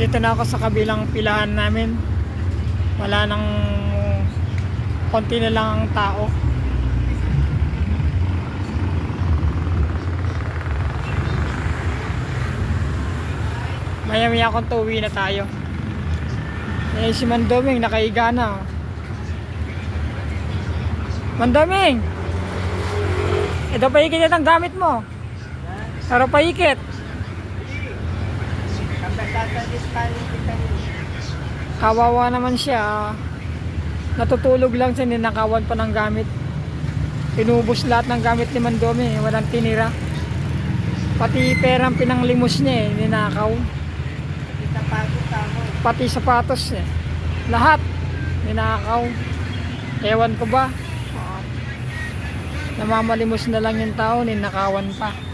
Dito na ako sa kabilang pilahan namin. Wala nang, konti na lang ang tao. Maya-maya kung tuwi na tayo. Eh si Mandoming nakaiga na. Mandoming! Ito paikit ang gamit mo. Tara paikit. Kawawa naman siya. Natutulog lang siya, ninakawan pa ng gamit. Pinubos lahat ng gamit ni Mandoming, walang tinira. Pati perang pinanglimos niya ninakaw. Pati sapatos lahat ninakaw. Ewan ko ba, namamalimos na lang yung tao, ninakawan pa.